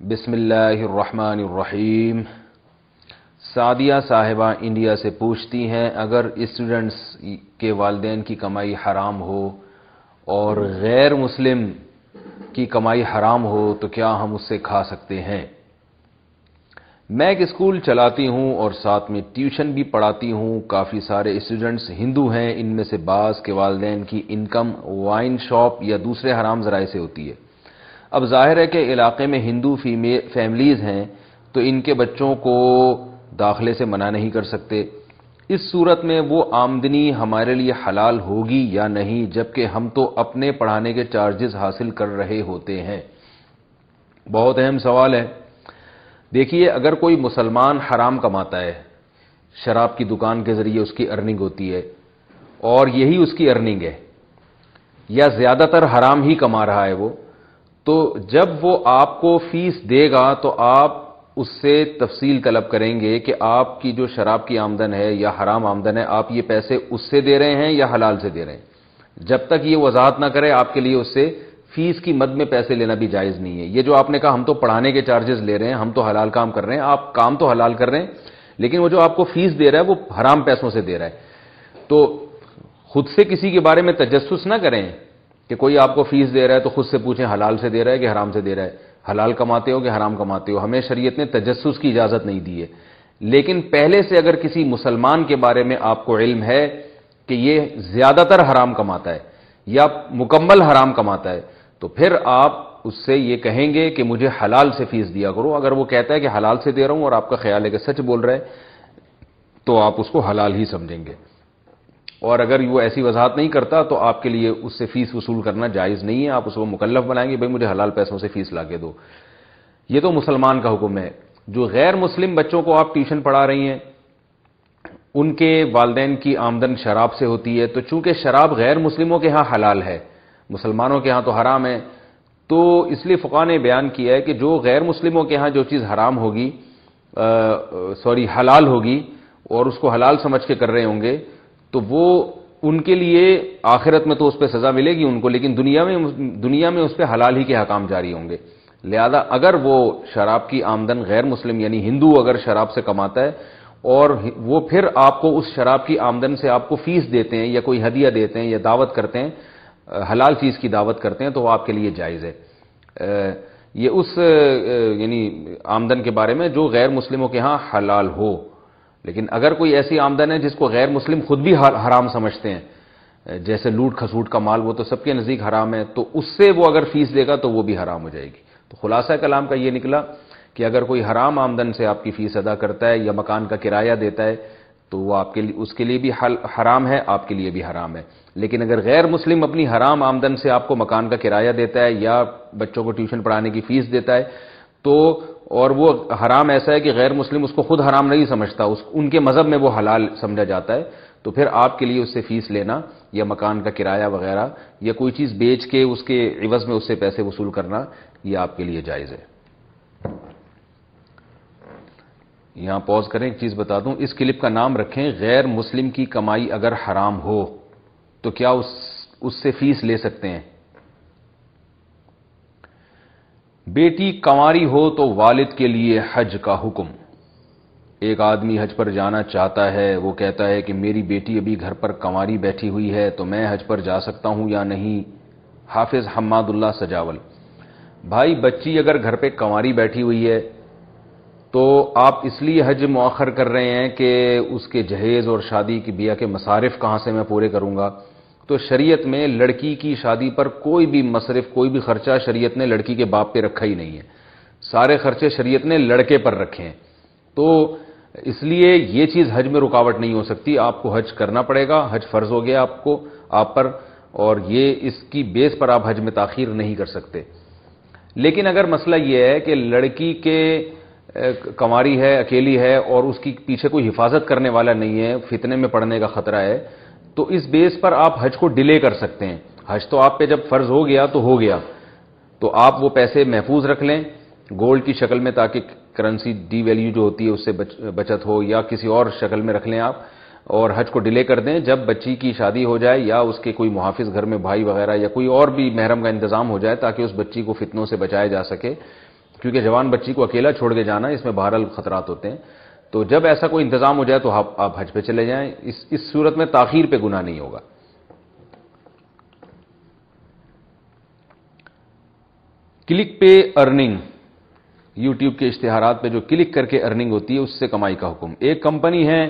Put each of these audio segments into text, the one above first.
بسم اللہ الرحمن الرحیم۔ سعدیہ صاحبہ انڈیا سے پوچھتی ہیں، اگر اسٹوڈنٹس کے والدین کی کمائی حرام ہو اور غیر مسلم کی کمائی حرام ہو تو کیا ہم اس سے کھا سکتے ہیں؟ میں ایک اسکول چلاتی ہوں اور ساتھ میں ٹیوشن بھی پڑھاتی ہوں۔ کافی سارے اسٹوڈنٹس ہندو ہیں، ان میں سے بعض کے والدین کی انکم وائن شاپ یا دوسرے حرام ذرائع سے ہوتی ہے۔ اب ظاہر ہے کہ علاقے میں ہندو فیملیز ہیں تو ان کے بچوں کو داخلے سے منع نہیں کر سکتے۔ اس صورت میں وہ آمدنی ہمارے لیے حلال ہوگی یا نہیں، جبکہ ہم تو اپنے پڑھانے کے چارجز حاصل کر رہے ہوتے ہیں؟ بہت اہم سوال ہے۔ دیکھیے، اگر کوئی مسلمان حرام کماتا ہے، شراب کی دکان کے ذریعے اس کی ارننگ ہوتی ہے اور یہی اس کی ارننگ ہے، یا زیادہ تر حرام ہی کما رہا ہے وہ، تو جب وہ آپ کو فیس دے گا تو آپ اس سے تفصیل طلب کریں گے کہ آپ کی جو شراب کی آمدن ہے یا حرام آمدن ہے، آپ یہ پیسے اس سے دے رہے ہیں یا حلال سے دے رہے ہیں۔ جب تک یہ وضاحت نہ کرے آپ کے لیے اس سے فیس کی مد میں پیسے لینا بھی جائز نہیں ہے۔ یہ جو آپ نے کہا ہم تو پڑھانے کے چارجز لے رہے ہیں، ہم تو حلال کام کر رہے ہیں، آپ کام تو حلال کر رہے ہیں، لیکن وہ جو آپ کو فیس دے رہا ہے وہ حرام پیسوں سے دے رہا ہے۔ تو خود سے کسی کے بارے میں تجسس نہ کریں کہ کوئی آپ کو فیس دے رہا ہے تو خود سے پوچھیں حلال سے دے رہا ہے کہ حرام سے دے رہا ہے، حلال کماتے ہو کہ حرام کماتے ہو۔ ہمیں شریعت نے تجسس کی اجازت نہیں دی ہے، لیکن پہلے سے اگر کسی مسلمان کے بارے میں آپ کو علم ہے کہ یہ زیادہ تر حرام کماتا ہے یا مکمل حرام کماتا ہے، تو پھر آپ اس سے یہ کہیں گے کہ مجھے حلال سے فیس دیا کرو۔ اگر وہ کہتا ہے کہ حلال سے دے رہا ہوں اور آپ کا خیال ہے کہ سچ بول رہا ہے تو آپ اس کو حلال ہی سمجھیں گے، اور اگر وہ ایسی وضاحت نہیں کرتا تو آپ کے لیے اس سے فیس وصول کرنا جائز نہیں ہے۔ آپ اس کو مکلف بنائیں گے، بھئی مجھے حلال پیسوں سے فیس لا کے دو۔ یہ تو مسلمان کا حکم ہے۔ جو غیر مسلم بچوں کو آپ ٹیوشن پڑھا رہی ہیں، ان کے والدین کی آمدن شراب سے ہوتی ہے، تو چونکہ شراب غیر مسلموں کے ہاں حلال ہے، مسلمانوں کے ہاں تو حرام ہے، تو اس لیے فقہاء نے بیان کیا ہے کہ جو غیر مسلموں کے ہاں جو چیز حرام ہوگی حلال ہوگی اور اس کو حلال سمجھ کے کر رہے ہوں گے، تو وہ ان کے لیے آخرت میں تو اس پہ سزا ملے گی ان کو، لیکن دنیا میں اس پہ حلال ہی کے حکام جاری ہوں گے۔ لہذا اگر وہ شراب کی آمدن غیر مسلم یعنی ہندو اگر شراب سے کماتا ہے اور وہ پھر آپ کو اس شراب کی آمدن سے آپ کو فیس دیتے ہیں یا کوئی ہدیہ دیتے ہیں یا دعوت کرتے ہیں، حلال چیز کی دعوت کرتے ہیں، تو وہ آپ کے لیے جائز ہے۔ یہ اس یعنی آمدن کے بارے میں جو غیر مسلموں کے ہاں حلال ہو۔ لیکن اگر کوئی ایسی آمدن ہے جس کو غیر مسلم خود بھی حرام سمجھتے ہیں، جیسے لوٹ کھسوٹ کا مال، وہ تو سب کے نزدیک حرام ہے، تو اس سے وہ اگر فیس دے گا تو وہ بھی حرام ہو جائے گی۔ تو خلاصہ کلام کا یہ نکلا کہ اگر کوئی حرام آمدن سے آپ کی فیس ادا کرتا ہے یا مکان کا کرایہ دیتا ہے تو وہ آپ کے لیے اس کے لیے بھی حرام ہے، آپ کے لیے بھی حرام ہے۔ لیکن اگر غیر مسلم اپنی حرام آمدن سے آپ کو مکان کا کرایہ دیتا ہے یا بچوں کو ٹیوشن پڑھانے کی فیس دیتا ہے تو اور وہ حرام ایسا ہے کہ غیر مسلم اس کو خود حرام نہیں سمجھتا، ان کے مذہب میں وہ حلال سمجھا جاتا ہے، تو پھر آپ کے لیے اس سے فیس لینا یا مکان کا کرایہ وغیرہ یا کوئی چیز بیچ کے اس کے عوض میں اس سے پیسے وصول کرنا، یہ آپ کے لیے جائز ہے۔ یہاں پوز کریں، ایک چیز بتا دوں، اس کلپ کا نام رکھیں غیر مسلم کی کمائی اگر حرام ہو تو کیا اس سے فیس لے سکتے ہیں؟ بیٹی کنواری ہو تو والد کے لیے حج کا حکم۔ ایک آدمی حج پر جانا چاہتا ہے، وہ کہتا ہے کہ میری بیٹی ابھی گھر پر کنواری بیٹھی ہوئی ہے تو میں حج پر جا سکتا ہوں یا نہیں؟ حافظ حماد اللہ سجاول۔ بھائی، بچی اگر گھر پہ کنواری بیٹھی ہوئی ہے تو آپ اس لیے حج مؤخر کر رہے ہیں کہ اس کے جہیز اور شادی کی بیاہ کے مصارف کہاں سے میں پورے کروں گا؟ تو شریعت میں لڑکی کی شادی پر کوئی بھی مصرف، کوئی بھی خرچہ شریعت نے لڑکی کے باپ پہ رکھا ہی نہیں ہے، سارے خرچے شریعت نے لڑکے پر رکھے ہیں۔ تو اس لیے یہ چیز حج میں رکاوٹ نہیں ہو سکتی، آپ کو حج کرنا پڑے گا، حج فرض ہو گیا آپ پر، اور یہ اس کی بیس پر آپ حج میں تاخیر نہیں کر سکتے۔ لیکن اگر مسئلہ یہ ہے کہ لڑکی کے کنواری ہے، اکیلی ہے اور اس کی پیچھے کوئی حفاظت کرنے والا نہیں ہے، فتنے میں پڑنے کا خطرہ ہے، تو اس بیس پر آپ حج کو ڈیلے کر سکتے ہیں۔ حج تو آپ پہ جب فرض ہو گیا تو ہو گیا، تو آپ وہ پیسے محفوظ رکھ لیں گولڈ کی شکل میں، تاکہ کرنسی ڈی ویلیو جو ہوتی ہے اس سے بچت ہو، یا کسی اور شکل میں رکھ لیں آپ، اور حج کو ڈیلے کر دیں۔ جب بچی کی شادی ہو جائے یا اس کے کوئی محافظ گھر میں بھائی وغیرہ یا کوئی اور بھی محرم کا انتظام ہو جائے تاکہ اس بچی کو فتنوں سے بچایا جا سکے، کیونکہ جوان بچی کو اکیلا چھوڑ کے جانا اس میں بہرحال خطرات ہوتے ہیں. تو جب ایسا کوئی انتظام ہو جائے تو آپ حج پہ چلے جائیں. اس صورت میں تاخیر پہ گناہ نہیں ہوگا. کلک پہ ارننگ، یوٹیوب کے اشتہارات پہ جو کلک کر کے ارننگ ہوتی ہے اس سے کمائی کا حکم. ایک کمپنی ہے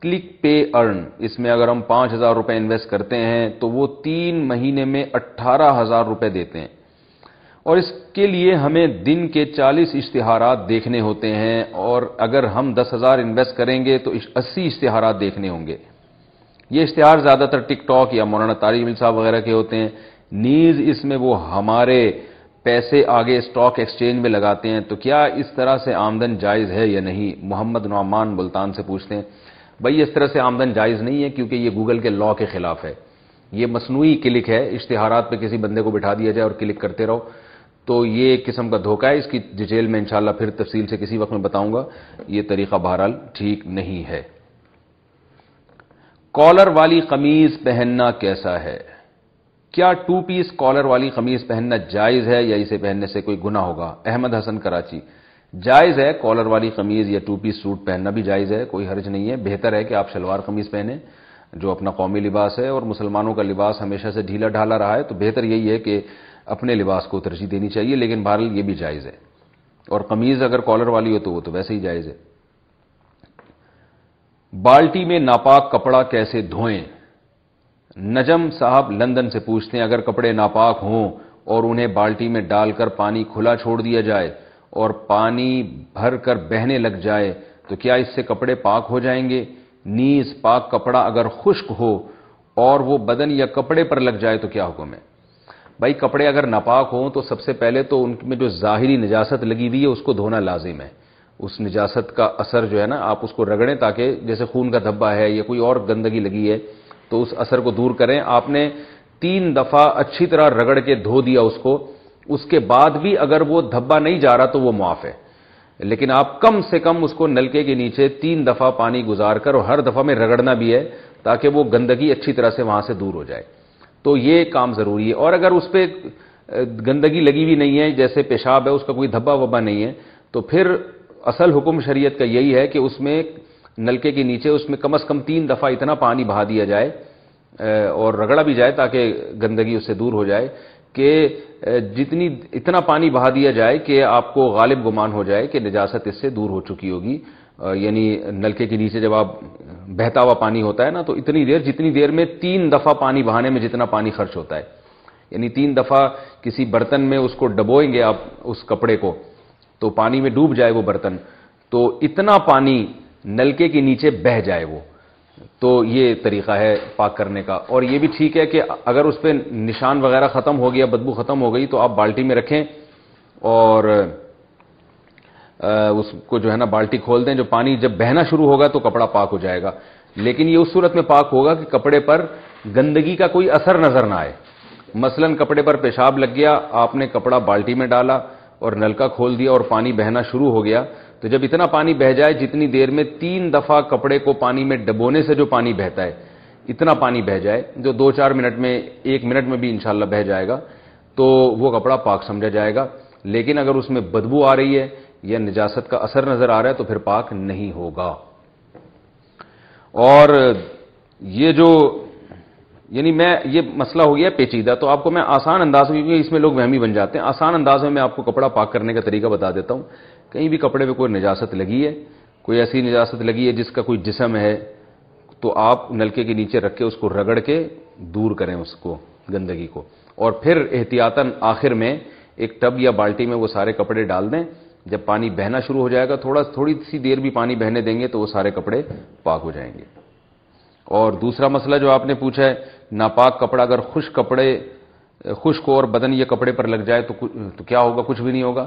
کلک پے ارن، اس میں اگر ہم 5,000 روپے انویسٹ کرتے ہیں تو وہ 3 مہینے میں 18,000 روپے دیتے ہیں، اور اس کے لیے ہمیں دن کے 40 اشتہارات دیکھنے ہوتے ہیں، اور اگر ہم 10,000 انویسٹ کریں گے تو 80 اشتہارات دیکھنے ہوں گے. یہ اشتہار زیادہ تر ٹک ٹاک یا مولانا طارق جمیل صاحب وغیرہ کے ہوتے ہیں. نیز اس میں وہ ہمارے پیسے آگے اسٹاک ایکسچینج میں لگاتے ہیں. تو کیا اس طرح سے آمدن جائز ہے یا نہیں؟ محمد نعمان ملتان سے پوچھتے ہیں. بھائی اس طرح سے آمدن جائز نہیں ہے، کیونکہ یہ گوگل کے لا کے خلاف ہے. یہ مصنوعی کلک ہے، اشتہارات پہ کسی بندے کو بٹھا دیا جائے اور کلک کرتے رہو. تو یہ ایک قسم کا دھوکہ ہے. اس کی ڈیٹیل میں انشاءاللہ پھر تفصیل سے کسی وقت میں بتاؤں گا. یہ طریقہ بہرحال ٹھیک نہیں ہے. کالر والی قمیض پہننا کیسا ہے؟ کیا 2 پیس کالر والی قمیض پہننا جائز ہے یا اسے پہننے سے کوئی گناہ ہوگا؟ احمد حسن کراچی. جائز ہے، کالر والی قمیض یا 2 پیس سوٹ پہننا بھی جائز ہے، کوئی حرج نہیں ہے. بہتر ہے کہ آپ شلوار قمیض پہنیں جو اپنا قومی لباس ہے، اور مسلمانوں کا لباس ہمیشہ سے ڈھیلا ڈھالا رہا ہے، تو بہتر یہی ہے کہ اپنے لباس کو ترجیح دینی چاہیے. لیکن بہرحال یہ بھی جائز ہے، اور قمیض اگر کالر والی ہو تو وہ تو ویسے ہی جائز ہے. بالٹی میں ناپاک کپڑا کیسے دھوئیں؟ نجم صاحب لندن سے پوچھتے ہیں، اگر کپڑے ناپاک ہوں اور انہیں بالٹی میں ڈال کر پانی کھلا چھوڑ دیا جائے اور پانی بھر کر بہنے لگ جائے تو کیا اس سے کپڑے پاک ہو جائیں گے؟ نیز پاک کپڑا اگر خشک ہو اور وہ بدن یا کپڑے پر لگ جائے تو کیا حکم ہے؟ بھائی کپڑے اگر ناپاک ہوں تو سب سے پہلے تو ان میں جو ظاہری نجاست لگی ہوئی ہے اس کو دھونا لازم ہے. اس نجاست کا اثر جو ہے نا، آپ اس کو رگڑیں تاکہ جیسے خون کا دھبا ہے یا کوئی اور گندگی لگی ہے تو اس اثر کو دور کریں. آپ نے 3 دفعہ اچھی طرح رگڑ کے دھو دیا اس کو، اس کے بعد بھی اگر وہ دھبا نہیں جا رہا تو وہ معاف ہے. لیکن آپ کم سے کم اس کو نلکے کے نیچے 3 دفعہ پانی گزار کر اور ہر دفعہ میں رگڑنا بھی ہے تاکہ وہ گندگی اچھی طرح سے وہاں سے دور ہو جائے. تو یہ کام ضروری ہے. اور اگر اس پہ گندگی لگی بھی نہیں ہے، جیسے پیشاب ہے، اس کا کوئی دھبا وبا نہیں ہے، تو پھر اصل حکم شریعت کا یہی ہے کہ اس میں نلکے کے نیچے اس میں کم از کم 3 دفعہ اتنا پانی بہا دیا جائے اور رگڑا بھی جائے تاکہ گندگی اس سے دور ہو جائے، کہ اتنا پانی بہا دیا جائے کہ آپ کو غالب گمان ہو جائے کہ نجاست اس سے دور ہو چکی ہوگی. یعنی نلکے کے نیچے جب آپ بہتا ہوا پانی ہوتا ہے نا، تو جتنی دیر میں 3 دفعہ پانی بہانے میں جتنا پانی خرچ ہوتا ہے، یعنی 3 دفعہ کسی برتن میں اس کو ڈبوئیں گے آپ اس کپڑے کو تو پانی میں ڈوب جائے وہ برتن، تو اتنا پانی نلکے کے نیچے بہہ جائے وہ. تو یہ طریقہ ہے پاک کرنے کا. اور یہ بھی ٹھیک ہے کہ اگر اس پہ نشان وغیرہ ختم ہو گیا، بدبو ختم ہو گئی، تو آپ بالٹی میں رکھیں اور اس کو جو ہے نا بالٹی کھول دیں. جو پانی جب بہنا شروع ہوگا تو کپڑا پاک ہو جائے گا. لیکن یہ اس صورت میں پاک ہوگا کہ کپڑے پر گندگی کا کوئی اثر نظر نہ آئے. مثلا کپڑے پر پیشاب لگ گیا، آپ نے کپڑا بالٹی میں ڈالا اور نلکا کھول دیا اور پانی بہنا شروع ہو گیا، تو جب اتنا پانی بہ جائے جتنی دیر میں 3 دفعہ کپڑے کو پانی میں ڈبونے سے جو پانی بہتا ہے، اتنا پانی بہ جائے، جو 2-4 منٹ میں 1 منٹ میں بھی انشاءاللہ بہ جائے گا، تو وہ کپڑا پاک سمجھا جائے گا. لیکن اگر اس میں بدبو آ رہی ہے یا نجاست کا اثر نظر آ رہا ہے تو پھر پاک نہیں ہوگا. اور یہ جو یہ مسئلہ ہو گیا پیچیدہ، تو آپ کو میں آسان انداز میں، کیونکہ اس میں لوگ وہمی بن جاتے ہیں، آسان انداز میں آپ کو کپڑا پاک کرنے کا طریقہ بتا دیتا ہوں. کہیں بھی کپڑے پہ کوئی نجاست لگی ہے، کوئی ایسی نجاست لگی ہے جس کا کوئی جسم ہے، تو آپ نلکے کے نیچے رکھ کے اس کو رگڑ کے دور کریں اس کو، گندگی کو، اور پھر احتیاطاً آخر میں ایک ٹب یا بالٹی میں وہ سارے کپڑے ڈال دیں. جب پانی بہنا شروع ہو جائے گا، تھوڑی سی دیر بھی پانی بہنے دیں گے تو وہ سارے کپڑے پاک ہو جائیں گے. اور دوسرا مسئلہ جو آپ نے پوچھا ہے، ناپاک کپڑا اگر خشک ہو اور بدن یا کپڑے پر لگ جائے تو کیا ہوگا؟ کچھ بھی نہیں ہوگا.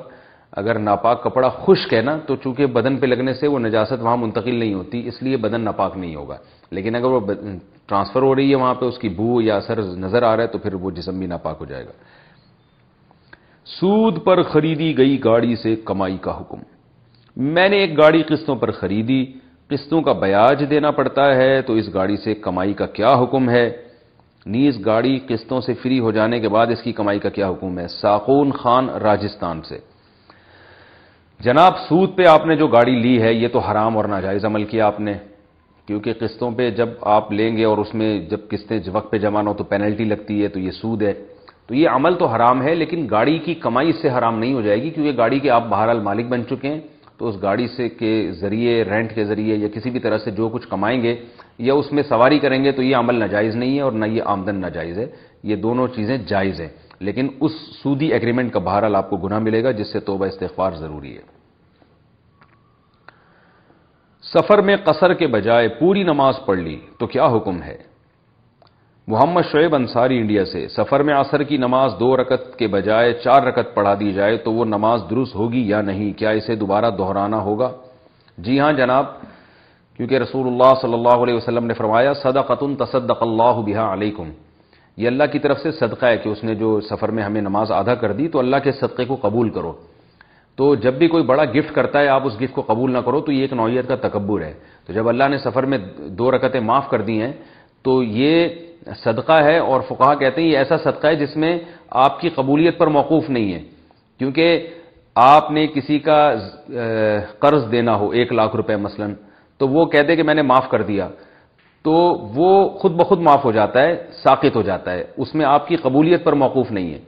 اگر ناپاک کپڑا خشک ہے نا، تو چونکہ بدن پہ لگنے سے وہ نجاست وہاں منتقل نہیں ہوتی، اس لیے بدن ناپاک نہیں ہوگا. لیکن اگر وہ ٹرانسفر ہو رہی ہے وہاں پہ، اس کی بو یا اثر نظر آ رہا ہے، تو پھر وہ جسم بھی ناپاک ہو جائے گا. سود پر خریدی گئی گاڑی سے کمائی کا حکم. میں نے ایک گاڑی قسطوں پر خریدی، قسطوں کا بیاج دینا پڑتا ہے، تو اس گاڑی سے کمائی کا کیا حکم ہے؟ نیز گاڑی قسطوں سے فری ہو جانے کے بعد اس کی کمائی کا کیا حکم ہے؟ ساقون خان راجستھان سے. جناب سود پہ آپ نے جو گاڑی لی ہے یہ تو حرام اور ناجائز عمل کیا آپ نے، کیونکہ قسطوں پہ جب آپ لیں گے اور اس میں جب قسطیں وقت پہ جمع نہ ہو تو پینلٹی لگتی ہے، تو یہ سود ہے. تو یہ عمل تو حرام ہے، لیکن گاڑی کی کمائی اس سے حرام نہیں ہو جائے گی، کیونکہ گاڑی کے آپ بہرحال مالک بن چکے ہیں. تو اس گاڑی سے کے ذریعے، رینٹ کے ذریعے یا کسی بھی طرح سے جو کچھ کمائیں گے یا اس میں سواری کریں گے تو یہ عمل ناجائز نہیں ہے اور نہ یہ آمدن ناجائز ہے. یہ دونوں چیزیں جائز ہیں، لیکن اس سودی ایگریمنٹ کا بہرحال آپ کو گناہ ملے گا، جس سے توبہ استغفار ضروری ہے. سفر میں قصر کے بجائے پوری نماز پڑھ لی تو کیا حکم ہے؟ محمد شعیب انصاری انڈیا سے، سفر میں عصر کی نماز 2 رکعت کے بجائے 4 رکعت پڑھا دی جائے تو وہ نماز درست ہوگی یا نہیں؟ کیا اسے دوبارہ دہرانا ہوگا؟ جی ہاں جناب، کیونکہ رسول اللہ صلی اللہ علیہ وسلم نے فرمایا صدقۃ تصدق اللہ بہا علیکم، یہ اللہ کی طرف سے صدقہ ہے کہ اس نے جو سفر میں ہمیں نماز آدھا کر دی تو اللہ کے صدقے کو قبول کرو. تو جب بھی کوئی بڑا گفٹ کرتا ہے آپ اس گفٹ کو قبول نہ کرو تو یہ ایک نوعیت کا تکبر ہے. تو جب اللہ نے سفر میں 2 رکعتیں معاف کر دی ہیں تو یہ صدقہ ہے، اور فقہا کہتے ہیں یہ ایسا صدقہ ہے جس میں آپ کی قبولیت پر موقوف نہیں ہے. کیونکہ آپ نے کسی کا قرض دینا ہو 1 لاکھ روپے مثلا، تو وہ کہتے کہ میں نے معاف کر دیا، تو وہ خود بخود معاف ہو جاتا ہے، ساقط ہو جاتا ہے، اس میں آپ کی قبولیت پر موقوف نہیں ہے.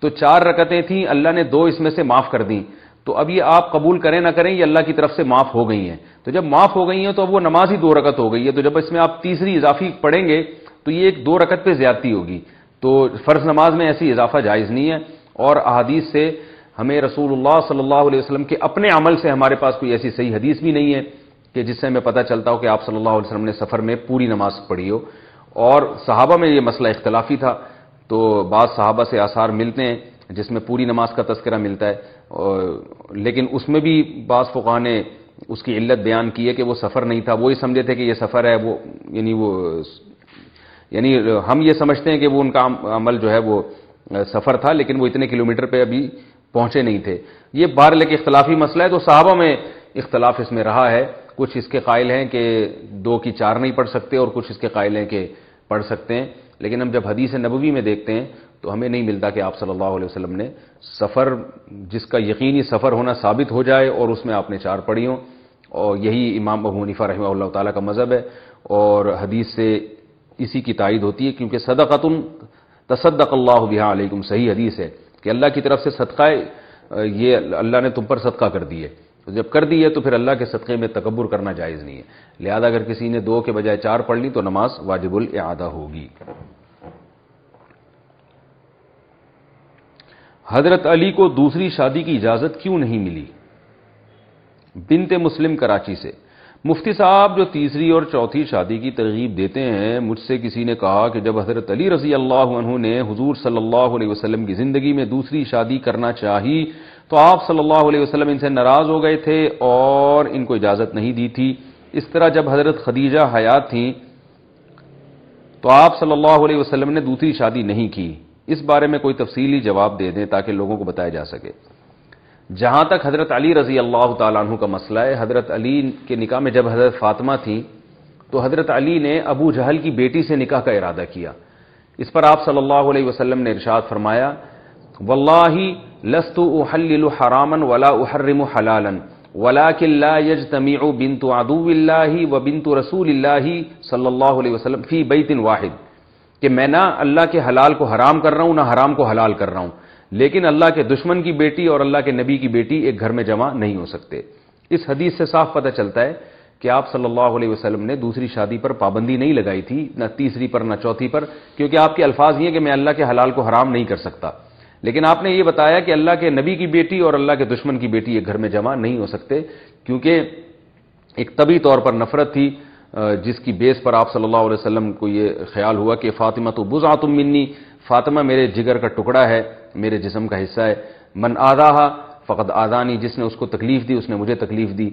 تو 4 رکعتیں تھیں، اللہ نے 2 اس میں سے معاف کر دیں، تو اب یہ آپ قبول کریں نہ کریں یہ اللہ کی طرف سے معاف ہو گئی ہیں. تو جب معاف ہو گئی ہیں تو اب وہ نماز ہی 2 رکعت ہو گئی ہے. تو جب اس میں آپ تیسری اضافی پڑھیں گے تو یہ ایک 2 رکعت پہ زیادتی ہوگی. تو فرض نماز میں ایسی اضافہ جائز نہیں ہے. اور احادیث سے ہمیں رسول اللہ صلی اللہ علیہ وسلم کے اپنے عمل سے ہمارے پاس کوئی ایسی صحیح حدیث بھی نہیں ہے کہ جس سے ہمیں پتہ چلتا ہو کہ آپ صلی اللہ علیہ وسلم نے سفر میں پوری نماز پڑھی ہو. اور صحابہ میں یہ مسئلہ اختلافی تھا، تو بعض صحابہ سے آثار ملتے ہیں جس میں پوری نماز کا تذکرہ ملتا ہے، لیکن اس میں بھی بعض فقہاء نے اس کی علت بیان کی ہے کہ وہ سفر نہیں تھا، وہی سمجھے تھے کہ یہ سفر ہے. وہ یعنی ہم یہ سمجھتے ہیں کہ وہ ان کا عمل جو ہے وہ سفر تھا، لیکن وہ اتنے کلومیٹر پہ ابھی پہنچے نہیں تھے. یہ بہرحال ایک اختلافی مسئلہ ہے. تو صحابہ میں اختلاف اس میں رہا ہے. کچھ اس کے قائل ہیں کہ 2 کی 4 نہیں پڑھ سکتے، اور کچھ اس کے قائل ہیں کہ پڑھ سکتے ہیں. لیکن ہم جب حدیث نبوی میں دیکھتے ہیں تو ہمیں نہیں ملتا کہ آپ صلی اللہ علیہ وسلم نے سفر جس کا یقینی سفر ہونا ثابت ہو جائے اور اس میں آپ نے 4 پڑھی ہوں. اور یہی امام ابو حنیفہ رحمہ اللہ تعالیٰ کا مذہب ہے، اور حدیث سے اسی کی تائید ہوتی ہے، کیونکہ صدقۃ تصدق اللہ بہا علیکم صحیح حدیث ہے کہ اللہ کی طرف سے صدقہ ہے، یہ اللہ نے تم پر صدقہ کر دی ہے. تو جب کر دی ہے تو پھر اللہ کے صدقے میں تکبر کرنا جائز نہیں ہے. لہذا اگر کسی نے 2 کے بجائے 4 پڑھ لی تو نماز واجب الاعادہ ہوگی. حضرت علی کو دوسری شادی کی اجازت کیوں نہیں ملی؟ بنت مسلم کراچی سے، مفتی صاحب جو تیسری اور چوتھی شادی کی ترغیب دیتے ہیں، مجھ سے کسی نے کہا کہ جب حضرت علی رضی اللہ عنہ نے حضور صلی اللہ علیہ وسلم کی زندگی میں دوسری شادی کرنا چاہی تو آپ صلی اللہ علیہ وسلم ان سے ناراض ہو گئے تھے اور ان کو اجازت نہیں دی تھی. اس طرح جب حضرت خدیجہ حیات تھیں تو آپ صلی اللہ علیہ وسلم نے دوسری شادی نہیں کی. اس بارے میں کوئی تفصیلی جواب دے دیں تاکہ لوگوں کو بتایا جا سکے. جہاں تک حضرت علی رضی اللہ تعالیٰ عنہ کا مسئلہ ہے، حضرت علی کے نکاح میں جب حضرت فاطمہ تھیں تو حضرت علی نے ابو جہل کی بیٹی سے نکاح کا ارادہ کیا. اس پر آپ صلی اللہ علیہ وسلم نے ارشاد فرمایا واللہ لست احلل حراما ولا احرم حلالا ولكن لا يجتمع بنت عدو اللہ وبنت رسول اللہ صلی اللہ علیہ وسلم فی بیت واحد، کہ میں نہ اللہ کے حلال کو حرام کر رہا ہوں نہ حرام کو حلال کر رہا ہوں، لیکن اللہ کے دشمن کی بیٹی اور اللہ کے نبی کی بیٹی ایک گھر میں جمع نہیں ہو سکتے. اس حدیث سے صاف پتہ چلتا ہے کہ آپ صلی اللہ علیہ وسلم نے دوسری شادی پر پابندی نہیں لگائی تھی، نہ تیسری پر نہ چوتھی پر، کیونکہ آپ کے الفاظ یہ کہ میں اللہ کے حلال کو حرام نہیں کر سکتا. لیکن آپ نے یہ بتایا کہ اللہ کے نبی کی بیٹی اور اللہ کے دشمن کی بیٹی ایک گھر میں جمع نہیں ہو سکتے، کیونکہ ایک طبی طور پر نفرت تھی جس کی بیس پر آپ صلی اللہ علیہ وسلم کو یہ خیال ہوا کہ فاطمہ تو بضعۃ منی، فاطمہ میرے جگر کا ٹکڑا ہے، میرے جسم کا حصہ ہے. من آذاہا فقد آذانی، جس نے اس کو تکلیف دی اس نے مجھے تکلیف دی.